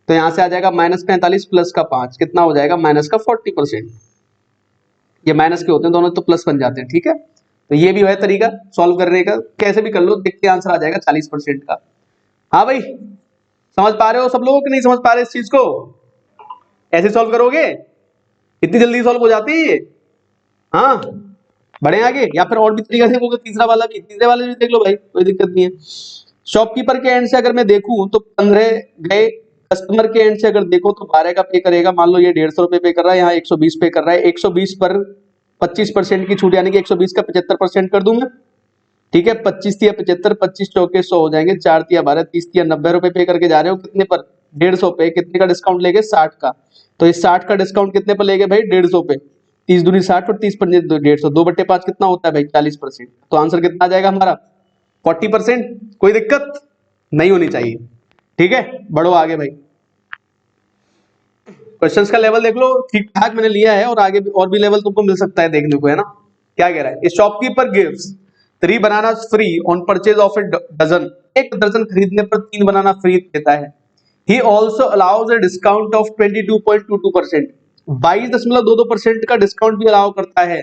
तो यहां से आ जाएगा -45 प्लस का 5, कितना हो जाएगा? माइनस का 40%। ये माइनस के होते हैं दोनों, तो प्लस बन जाते हैं, ठीक है? तो ये भी है तरीका सॉल्व करने का, कैसे भी कर लो, देखते आंसर आ जाएगा 40% का। हाँ भाई, समझ पा रहे हो सब लोग कि नहीं समझ पा रहे इस चीज को? ऐसे सॉल्व करोगे? इतनी जल्दी सॉल्व हो जाती है? हाँ, बढ़े आगे, या फिर और भी तरीका देखोगे? तीसरा वाला भी, तीसरे वाले भी देख लो भाई, कोई दिक्कत नहीं है। शॉपकीपर के एंड से अगर मैं देखूं तो 15 गए, कस्टमर के एंड से अगर देखो तो 12 का पे करेगा। मान लो ये 150 रुपए पे कर रहा है, यहाँ 120 पे कर रहा है। 120 पर 25% की छूट, यानी कि 120 का 75% कर दूंगा, ठीक है? 25 तिया 75, 25 चौके 100 हो जाएंगे, 4 तिया 12, 30 तिया 90 रुपए पे करके जा रहे हो। कितने पर? 150 पे। कितने का डिस्काउंट लेके? 60 का। तो इस 60 का डिस्काउंट कितने पर लेके भाई? 150 पे। 30 दूनी 60 और 30 पंजे 150, 2/5 कितना होता है भाई? 40%। तो आंसर कितना आ जाएगा हमारा? 40%। कोई दिक्कत नहीं होनी चाहिए, ठीक है? बढ़ो आगे भाई, क्वेश्चंस का लेवल देख लो, ठीक ठाक मैंने लिया है, और आगे भी और भी लेवल तुमको मिल सकता है देखने को, है ना? क्या कह रहा है? A shopkeeper gives 3 bananas free on purchase of a dozen. एक दर्जन खरीदने पर 3 बनाना फ्री देता है। He also allows a discount of 22.22%। 22.22% का डिस्काउंट भी अलाउ करता है।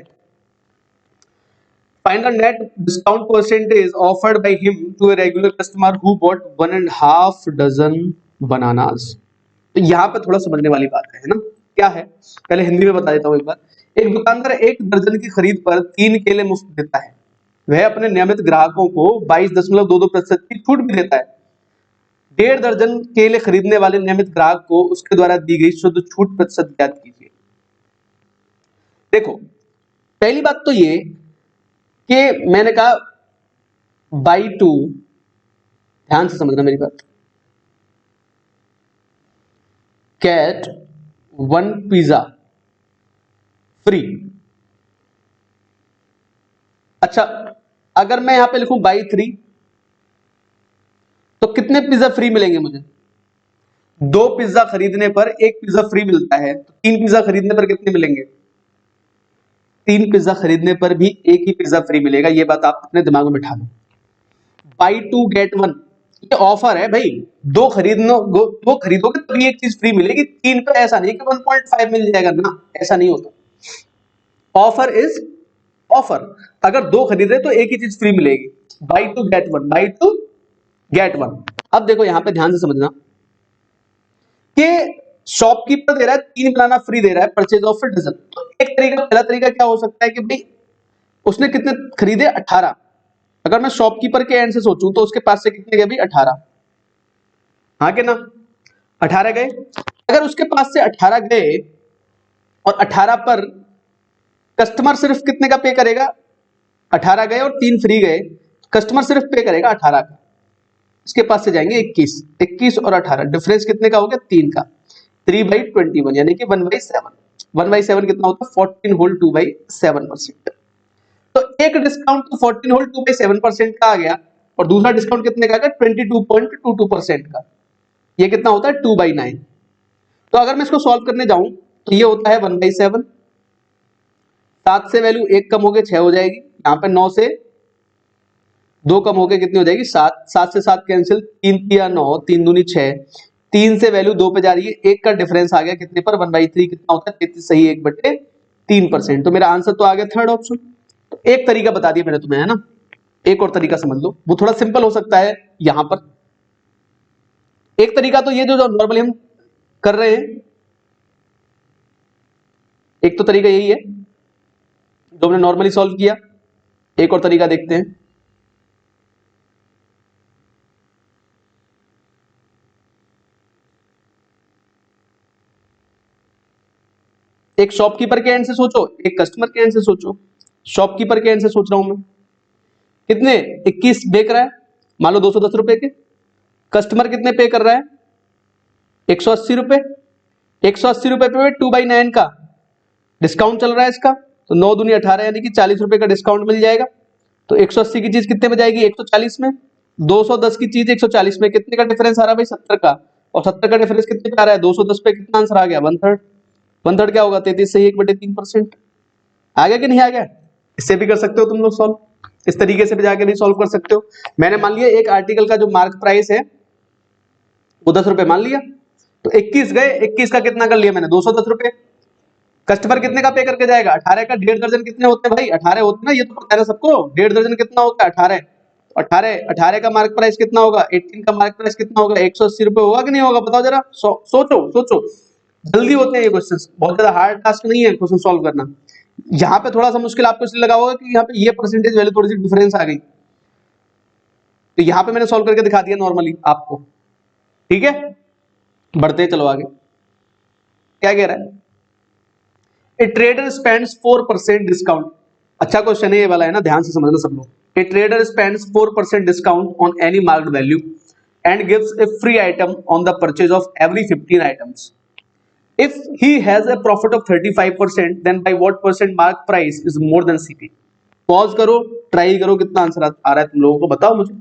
Find the net discount percentage offered by him to a regular customer who bought 1.5 dozen bananas। तो यहाँ पे थोड़ा समझने वाली बात है ना? क्या है, पहले हिंदी में बता देता हूँ एक बार। एक दुकानदार 1 दर्जन की खरीद पर 3 केले मुफ्त देता है। वह अपने नियमित ग्राहकों को 22.22% की छूट भी देता है। 1.5 दर्जन केले खरीदने वाले नियमित ग्राहक को उसके द्वारा दी गई शुद्ध छूट प्रतिशत ज्ञात कीजिए। देखो, पहली बात तो ये कि मैंने कहा बाई 2, ध्यान से समझना मेरी बात, गेट 1 पिज्जा फ्री। अच्छा, अगर मैं यहां पे लिखूं बाई 3, तो कितने पिज्जा फ्री मिलेंगे मुझे? 2 पिज्जा खरीदने पर 1 पिज्जा फ्री मिलता है, तो 3 पिज्जा खरीदने पर कितने मिलेंगे? 3 पिज्जा खरीदने पर भी एक ही पिज्जा फ्री मिलेगा, ये बात आप अपने दिमाग में बिठा लो। बाई 2 गेट 1 ये ऑफर है भाई, दो खरीदोगे तभी एक चीज फ्री मिलेगी, 3 पे ऐसा नहीं कि 1.5 मिल जाएगा ना, ऐसा नहीं होता। ऑफर इज ऑफर, अगर दो खरीदे तो एक ही चीज फ्री मिलेगी, बाई 2 गेट 1, बाई 2 गेट 1। अब देखो यहां पे ध्यान से समझना कि शॉपकीपर दे रहा है 3 बनाना फ्री दे रहा है, परचेज ऑफ अ डजन। तो एक तरीका, पहला तरीका क्या हो सकता है कि भाई उसने कितने खरीदे 18, अगर मैं शॉपकीपर के एंड से सोचूं तो उसके पास से कितने गए भाई 18, हाँ के ना, 18 गए। अगर उसके पास से 18 गए और 18 पर कस्टमर सिर्फ कितने का पे करेगा, 18 गए और 3 फ्री गए, कस्टमर सिर्फ पे करेगा 18 का, इसके पास से जाएंगे 21 और 18, डिफरेंस कितने का हो गया 3 का, 3/21 यानी कि 1/7। 1/7 कितना होता है 14 होल 2/7%। तो एक डिस्काउंट तो 14 होल 2/7% का आ गया और दूसरा डिस्काउंट कितने का आ गया 22.22% का, ये कितना होता है 2/9। तो अगर मैं इसको सॉल्व करने जाऊं तो ये होता है 1/7, 7 से वैल्यू 1 कम हो गए 6 हो जाएगी, यहाँ पे 9 से 2 कम हो गए कितनी हो जाएगी 7, 7 से 7 कैंसिल, 3 तिया 9, 3 दूनी 6, 3 से वैल्यू 2 पे जा रही है, 1 का डिफरेंस आ गया कितने पर 1/3, कितना होता है 33 सही 1/3%। तो मेरा आंसर तो आ गया थर्ड ऑप्शन। तो एक तरीका बता दिया मैंने तुम्हें, है ना, एक और तरीका समझ लो, वो थोड़ा सिंपल हो सकता है यहां पर। एक तरीका तो ये जो नॉर्मली हम कर रहे हैं, एक तो तरीका यही है जो हमने नॉर्मली सॉल्व किया, एक और तरीका देखते हैं। एक शॉपकीपर के एंड से सोचो, एक कस्टमर के एंड से सोचो। शॉपकीपर के एंड से सोच रहा हूं मैं, कितने 21 बेच रहा है मान लो 210 रुपए के, कस्टमर कितने पे कर रहा है 180 रुपए, 180 रुपए पे 2/9 का डिस्काउंट चल रहा है इसका, तो 9 दूनी 18 यानी कि 40 रुपए का डिस्काउंट मिल जाएगा। तो 180 की चीज कितने में जाएगी 140 में, 210 की चीज 140 में, कितने का डिफरेंस आ रहा है भाई 70 का, और 70 का डिफरेंस कितने पे आ रहा है 210 पे, कितना आंसर आ गया 1/3। 1/3 क्या होगा 33 से 1/3%। आ गया कि नहीं आ गया? इससे भी कर सकते हो तुम लोग सॉल्व, इस तरीके से भी जाके भी सॉल्व कर सकते हो। मैंने मान लिया एक आर्टिकल का जो मार्क प्राइस है वो 10 रुपए मान लिया, तो 21 गए, 21 का कितना कर लिया मैंने 210 रुपए, कस्टमर कितने का पे करके जाएगा 18 का, 1.5 दर्जन कितने होते हैं भाई 18 होते हैं ना, ये तो पता है ना सबको, 1.5 दर्जन कितना होता है 18, 18 का मार्क प्राइस कितना होगा 18 का मार्क प्राइस कितना होगा 180 रुपए होगा कि नहीं होगा, बताओ जरा, सोचो सोचो, जल्दी होते हैं ये क्वेश्चंस, बहुत ज्यादा हार्ड टास्क नहीं है क्वेश्चन सॉल्व करना। यहाँ पे थोड़ा सा मुश्किल आपको इसलिए लगा होगा कि यहाँ पे ये परसेंटेज वैल्यू थोड़ी सी डिफरेंस आ गई, तो यहाँ पे मैंने सॉल्व करके दिखा दिया नॉर्मली आपको, ठीक है। बढ़ते चलो आगे, क्या कह रहा है, ए ट्रेडर स्पेंड्स 4% डिस्काउंट, अच्छा क्वेश्चन है ये वाला, है ना, ध्यान से समझना सब लोग। ए trader spends 4% discount on any marked value and gives A free item on the purchase of every 15 items. If he has a profit of 35%, then by what percent mark price is more than CP? Pause करो, try करो, कितना answer आ रहा है तुम लोगों को बताओ मुझे।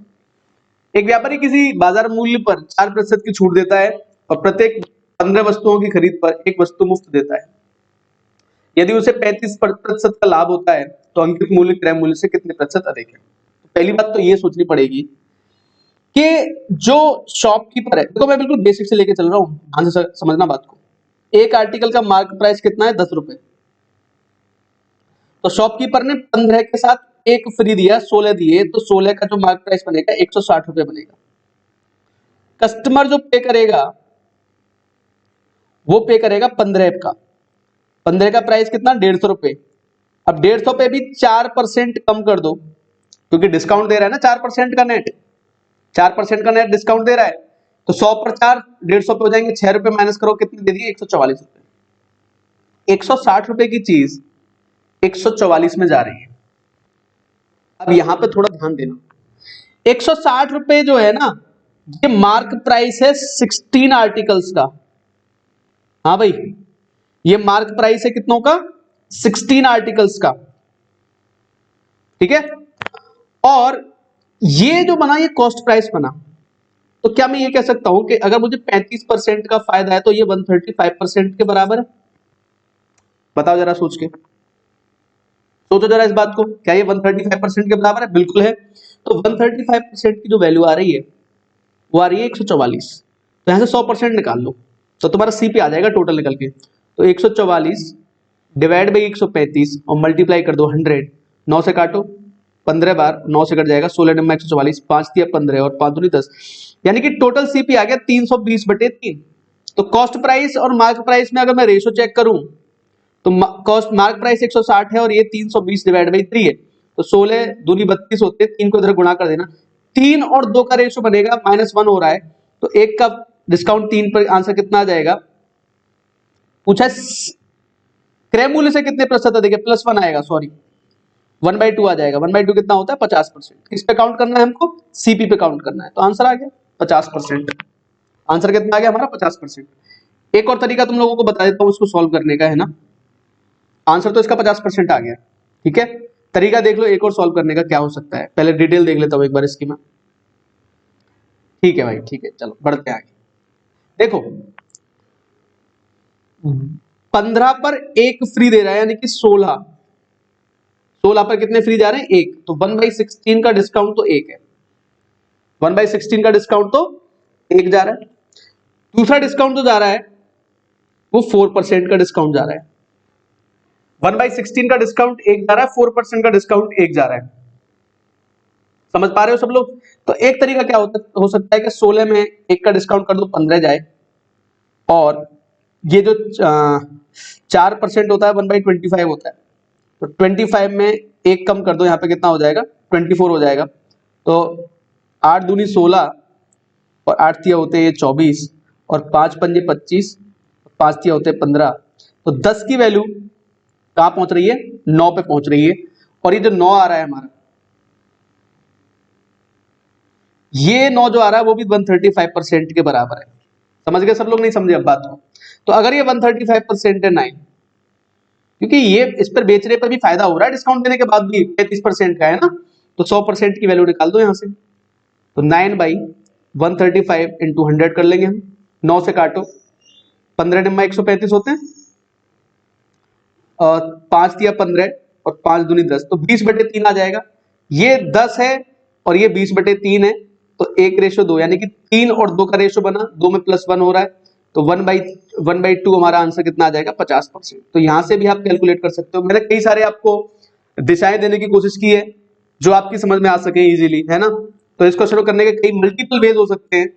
एक व्यापारी किसी बाजार मूल्य पर 4% की छूट देता है और प्रत्येक 15 वस्तुओं की खरीद पर एक वस्तु मुफ्त देता है। यदि उसे 35% का लाभ होता है तो अंकित मूल्य क्रय मूल्य से कितने प्रतिशत अधिक है। तो पहली बात तो ये सोचनी पड़ेगी कि जो शॉपकीपर है, देखो मैं बिल्कुल बेसिक से लेके चल रहा हूँ, ध्यान से समझना बात को। एक आर्टिकल का मार्क प्राइस कितना है 10 रुपए, तो शॉपकीपर ने 15 के साथ एक फ्री दिया, 16 दिए, तो 16 का जो मार्क प्राइस बनेगा 160 रुपए बनेगा। कस्टमर जो पे करेगा वो पे करेगा 15 का, 15 का प्राइस कितना 150 रुपए। अब 150 पे भी 4% कम कर दो, क्योंकि डिस्काउंट दे रहा है ना 4% का नेट, 4% का नेट डिस्काउंट दे रहा है, तो 100 पर 4 150 पे हो जाएंगे, 6 रुपए माइनस करो कितने दे दिए 144 रुपए। 160 रुपए की चीज 144 में जा रही है। अब यहां पे थोड़ा ध्यान देना, 160 रुपए जो है ना ये मार्क प्राइस है 16 आर्टिकल्स का, हाँ भाई ये मार्क प्राइस है कितनों का 16 आर्टिकल्स का, ठीक है। और ये जो बना ये कॉस्ट प्राइस बना, तो क्या मैं ये कह सकता हूं कि अगर मुझे 35% का फायदा है तो ये 135% के बराबर है, बताओ जरा सोच के। सोचो जरा इस बात को, क्या ये 135% के बराबर है? बिल्कुल है। तो 135% की जो वैल्यू आ रही है वो आ रही है 144। तो यहाँ से 100% निकाल लो तो तुम्हारा सीपी आ जाएगा टोटल निकल के। तो 144 डिवाइड बाई 135 और मल्टीप्लाई कर दो 100। 9 से काटो, 15 बार 9 से कट जाएगा, 16 नंबर 144, 5 दिया 15 और 5 दूनी 10, यानी कि टोटल सीपी आ गया 320/3। तो कॉस्ट प्राइस और मार्क प्राइस में अगर मैं रेशो चेक करूं तो कॉस्ट मार्क प्राइस 160 है और ये 320 डिवाइड बाई 3 है। तो 16 दूनी 32 होते हैं, 3 को इधर गुणा कर देना, 3 और 2 का रेशो बनेगा -1 हो रहा है, तो 1 का डिस्काउंट 3 पर, आंसर कितना आ जाएगा? पूछा क्रय मूल्य से कितने प्रतिशत देखिए +1 आएगा, सॉरी 1/2 आ जाएगा। 1/2 कितना होता है? 50%। किस पे काउंट करना है हमको? सीपी पे काउंट करना है। तो आंसर आ गया 50%। आंसर कितना आ गया हमारा? 50%। एक और तरीका तुम लोगों को बता देता हूं इसको सॉल्व करने का, है ना। आंसर तो इसका 50% आ गया, ठीक है। तरीका देख लो एक और सॉल्व करने का क्या हो सकता है, पहले डिटेल देख लेता हूं एक बार इसकी मैं। ठीक है भाई, ठीक है, चलो बढ़ते आगे। देखो 15 पर 1 फ्री दे रहा है, यानी कि 16 पर कितने फ्री जा रहे हैं? 1। तो 1/16 का डिस्काउंट तो 1 है, 1/16 का डिस्काउंट तो 1 जा रहा है। दूसरा डिस्काउंट जो जा रहा है वो 4% का डिस्काउंट जा रहा है। 1/16 का डिस्काउंट 1 जा रहा है, 4% का डिस्काउंट 1 जा रहा है। समझ पा रहे हो सब लोग? तो एक तरीका क्या हो सकता है कि 16 में 1 का डिस्काउंट कर दो, 15 जाए, और ये जो 4% होता है 1/25 होता है, तो 25 में 1 कम कर दो, यहाँ पे कितना हो जाएगा? 24 हो जाएगा। तो 8 दूनी 16 और 8 तिया होते हैं 24 और 5 पंजे 25, 5 तिया होते हैं 15। तो 10 की वैल्यू कहां पहुंच रही है? 9 पे पहुंच रही है। और ये जो 9 आ रहा है हमारा, ये 9 जो आ रहा है वो भी 135% के बराबर है। समझ गए सब लोग? नहीं समझे अब बात को? तो अगर ये 135% है 9, क्योंकि ये इस पर बेचने पर भी फायदा हो रहा है डिस्काउंट देने के बाद भी, 35% का है ना, तो 100% की वैल्यू निकाल दो यहां से। तो 9/135 इंटू 100 कर लेंगे हम, 9 से काटो, 15 नंबर 135 होते हैं, और 5 दिया 15 और 5 दूनी 10, तो 20/3 आ जाएगा। ये 10 है और ये 20/3 है, तो 1:2, यानी कि 3 और 2 का रेशो बना, 2 में +1 हो रहा है, तो 1/2 हमारा आंसर कितना आ जाएगा? 50%। तो यहां से भी आप कैलकुलेट कर सकते हो। मैंने कई सारे आपको दिशाएं देने की कोशिश की है जो आपकी समझ में आ सके इजीली, है ना। तो इसको शुरू करने के कई मल्टीपल वेज हो सकते हैं।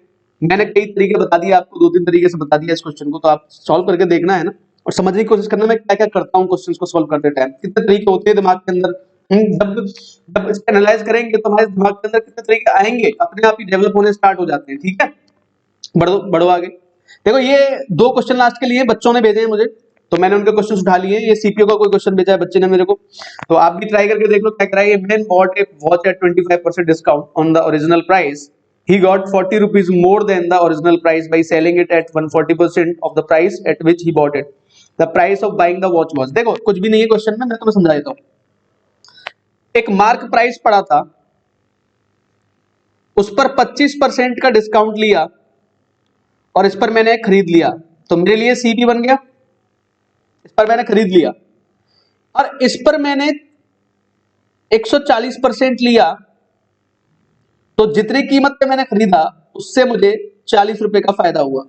मैंने कई तरीके बता दिए आपको, 2-3 तरीके से बता दिया इस क्वेश्चन को, तो आप सॉल्व करके देखना, है ना, और समझने की कोशिश करना मैं क्या क्या करता हूँ क्वेश्चन को सॉल्व करते टाइम, कितने तरीके होते हैं दिमाग के अंदर। जब जब इसको एनालाइज करेंगे तो हमारे दिमाग के अंदर कितने तरीके आएंगे, अपने आप ही डेवलप होने स्टार्ट हो जाते हैं, ठीक है। बढ़ो बढ़ो आगे। देखो ये 2 क्वेश्चन लास्ट के लिए बच्चों ने भेजे हैं मुझे, तो मैंने उनके क्वेश्चन उठा लिए। ये सीपीओ का कोई क्वेश्चन भेजा है बच्चे ने मेरे को, तो आप भी ट्राई करके देख लो क्या कराइए। Man bought a watch at 25% discount on the original price, he got 40 rupees more than the original price by selling it at 140% of the price at which he bought it. The price of buying the watch was, देखो कुछ भी नहीं है question में, मैं तुम्हें समझा देता हूं। एक मार्क प्राइस पड़ा था, उस पर 25% का डिस्काउंट लिया और इस पर मैंने खरीद लिया, तो मेरे लिए सीपी बन गया। इस पर मैंने खरीद लिया और इस पर मैंने 140% लिया, तो जितनी कीमत पे मैंने खरीदा उससे मुझे 40 रुपए का फायदा हुआ।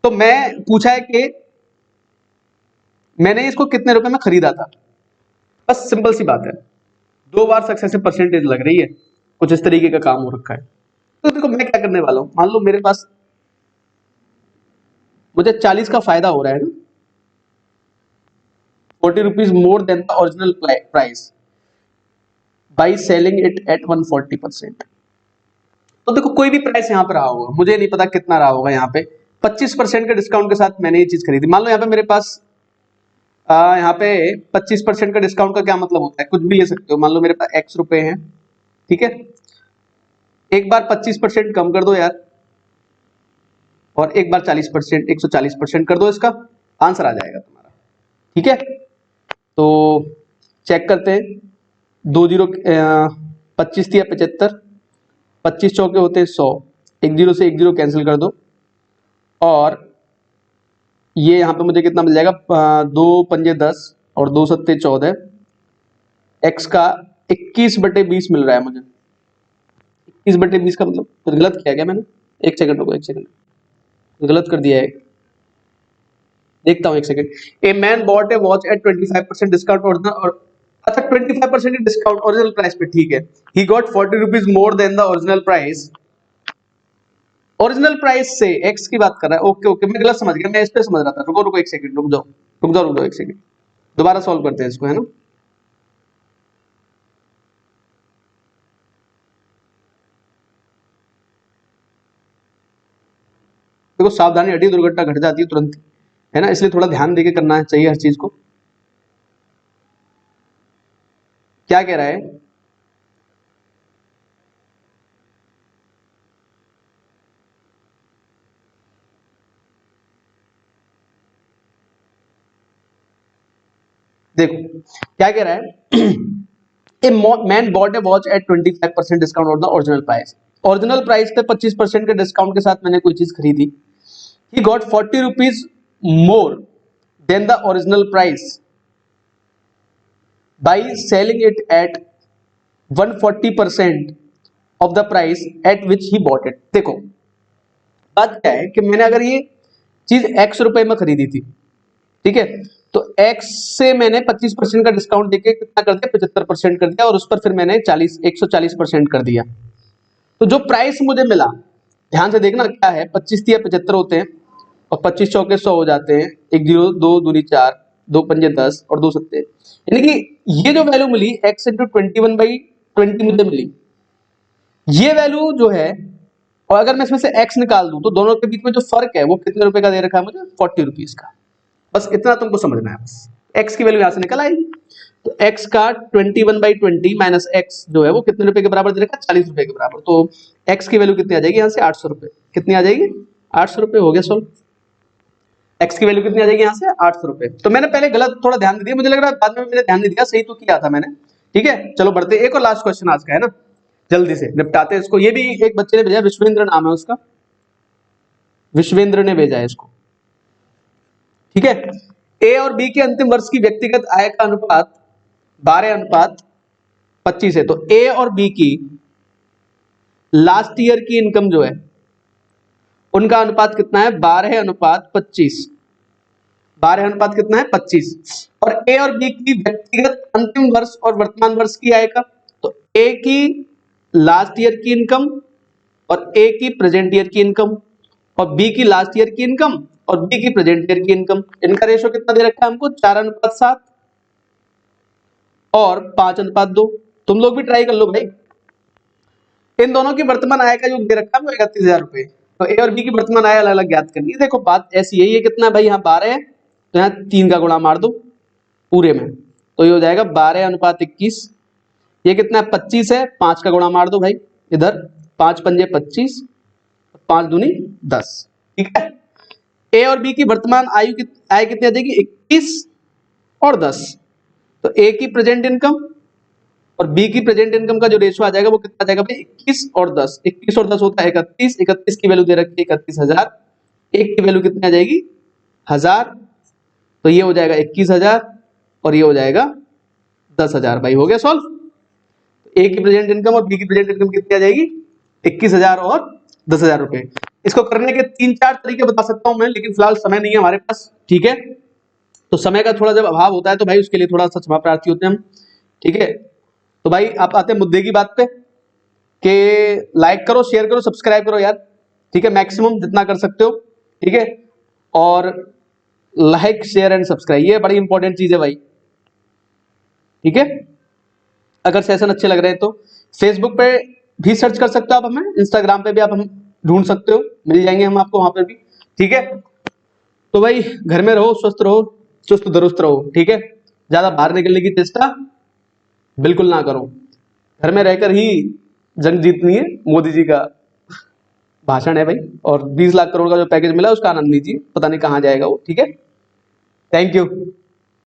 तो मैं पूछा है कि मैंने इसको कितने रुपए में खरीदा था, बस सिंपल सी बात है। 2 बार सक्सेसिव परसेंटेज लग रही है, कुछ इस तरीके का काम हो रखा है। तो देखो मैं क्या करने वाला हूं, मान लो मेरे पास मुझे 40 का फायदा हो रहा है ना, 40 rupees more than the original price by selling it at 140%। तो देखो कोई भी प्राइस यहां पर रहा होगा, मुझे नहीं पता कितना रहा होगा, यहाँ पे 25% के डिस्काउंट के साथ मैंने ये चीज खरीदी। मान लो यहाँ पे मेरे पास यहाँ पे 25% का डिस्काउंट का क्या मतलब होता है, कुछ भी ले सकते हो। मान लो मेरे पास x रुपए हैं, ठीक है, एक बार 25% कम कर दो यार, और एक बार 40%, 140% कर दो, इसका आंसर आ जाएगा तुम्हारा, ठीक है। तो चेक करते हैं, 2 जीरो 25 या 75, 25 चौके होते हैं 100, 1 जीरो से 1 जीरो कैंसिल कर दो, और ये यहाँ पे मुझे कितना मिल जाएगा, 2×5 = 10 और 2×7 = 14, एक्स का 21/20 मिल रहा है मुझे। 21/20 का मतलब कुछ गलत किया क्या मैंने? एक सेकंड रुको, एक सेकंड, गलत कर दिया है, देखता हूँ एक second. A man bought a watch at 25% discount original, और अच्छा 25% डिस्काउंट ओरिजिनल प्राइस पे, ठीक है। He got 40 rupees more than the original price. Original price से एक्स की बात कर रहा है, ओके ओके, मैं गलत समझ गया, मैं इस पे समझ रहा था। रुको रुको एक सेकंड, रुक जाओ एक सेकंड, दोबारा सॉल्व करते हैं इसको, है ना। देखो सावधानी हटी दुर्घटना घट जाती है तुरंत, है ना, इसलिए थोड़ा ध्यान देके करना चाहिए हर चीज को। क्या कह रहा है? देखो क्या कह रहा है, a man bought a watch at 25% discount on the original price. Original price पे 25% के डिस्काउंट के साथ मैंने कोई चीज खरीदी। ही got 40 rupees more than the original price by selling it at 140% of the price at which he bought it. देखो बात क्या है कि मैंने अगर ये चीज x रुपए में खरीदी थी, ठीक है, तो x से मैंने 25% का डिस्काउंट देके कितना कर दिया, 75% कर दिया, और उस पर फिर मैंने 140% कर दिया। तो जो प्राइस मुझे मिला, ध्यान से देखना क्या है, 25×3 = 75 होते हैं, और 25×4 = 100 हो जाते हैं, 1 0 2 दूनी 4 2 5 10 और 2 7, यानी कि ये जो वैल्यू मिली x × 21/20 मुझे मिली, ये वैल्यू जो है, और अगर मैं इसमें से x निकाल दूं तो दोनों के बीच में जो फर्क है वो कितने रुपए का दे रखा है मुझे, 40 रुपीज का। बस इतना तुमको समझना है, बस x की वैल्यू यहां से निकल आई, तो x का 21/20 माइनस x जो है वो कितने रुपए के बराबर दे रखा है, 40 रुपए के बराबर। तो x की वैल्यू कितनी आ जाएगी यहाँ से, 800 रुपए। कितनी आ जाएगी, 800 रुपए। हो गया सॉल्व। x की वैल्यू कितनी आ जाएगी यहाँ से, 800 रुपए। तो मैंने पहले गलत थोड़ा ध्यान दिया, मुझे लग रहा है बाद में मैंने ध्यान नहीं दिया, सही तो किया था मैंने। ठीक है, चलो बढ़ते, एक और लास्ट क्वेश्चन आज का, है ना, जल्दी से निपटाते हैं इसको। ये भी एक बच्चे ने भेजा, विश्वेंद्र नाम है उसका, विश्वेंद्र ने भेजा है इसको, ठीक है। ए और बी के अंतिम वर्ष की व्यक्तिगत आय का अनुपात 12:25 है। तो ए और बी की लास्ट ईयर की इनकम जो है उनका अनुपात कितना है, 12:25। 12 कितना है, 25। और ए और बी की व्यक्तिगत अंतिम वर्ष और वर्तमान वर्ष की आय का, तो ए की लास्ट ईयर की इनकम और ए की प्रेजेंट ईयर की इनकम, और बी की लास्ट ईयर की इनकम और बी की प्रेजेंट ईयर की इनकम, इनका रेशो कितना दे रखा है हमको, 4:7 और 5:2। तुम लोग भी ट्राई कर लो भाई। इन दोनों की वर्तमान आय का जो दे रखा है वो 31,000 रुपए। तो ए और बी की वर्तमान आय अलग अलग ज्ञात करनी है। देखो बात ऐसी है, ये कितना है भाई, यहाँ 12 है, तो यहाँ 3 का गुणा मार दो पूरे में, तो ये हो जाएगा 12:21। ये कितना है, 25 है, 5 का गुणा मार दो भाई इधर, 5 पंजे 25, 5 दूनी 10, ठीक है। ए और बी की वर्तमान आय कितनी आ जाएगी, 21 और 10। तो ए की प्रेजेंट इनकम और बी की प्रेजेंट इनकम का जो रेशो आ जाएगा वो कितना आ जाएगा भाई, 21 और 10। 21 और 10 होता है 31। 31 की वैल्यू दे रखी है 31,000। एक की वैल्यू कितनी आ जाएगी, 1000। तो ये हो जाएगा 21,000 और ये हो जाएगा 10,000। भाई हो गया सॉल्व। ए की प्रेजेंट इनकम और बी की प्रेजेंट इनकम कितनी आ जाएगी, 21,000 और 10,000 रुपए। इसको करने के 3-4 तरीके बता सकता हूं मैं, लेकिन फिलहाल समय नहीं है हमारे पास, ठीक है। तो समय का थोड़ा जब अभाव होता है तो भाई उसके लिए थोड़ा सा क्षमा प्रार्थी होते हैं हम, ठीक है। तो भाई आप आते हैं मुद्दे की बात पे, कि लाइक करो, शेयर करो, सब्सक्राइब करो यार, ठीक है, मैक्सिमम जितना कर सकते हो, ठीक है। और लाइक शेयर एंड सब्सक्राइब, ये बड़ी इंपॉर्टेंट चीज है भाई, ठीक है। अगर सेशन अच्छे लग रहे हैं तो फेसबुक पे भी सर्च कर सकते हो आप हमें, इंस्टाग्राम पे भी आप हम ढूंढ सकते हो, मिल जाएंगे हम आपको वहां पर भी, ठीक है। तो भाई घर में रहो, स्वस्थ रहो, चुस्त दुरुस्त रहो, ठीक है। ज्यादा बाहर निकलने की चेष्टा बिल्कुल ना करो, घर में रहकर ही जंग जीतनी है, मोदी जी का भाषण है भाई। और 20 लाख करोड़ का जो पैकेज मिला उसका आनंद लीजिए, पता नहीं कहां जाएगा वो, ठीक है। Thank you.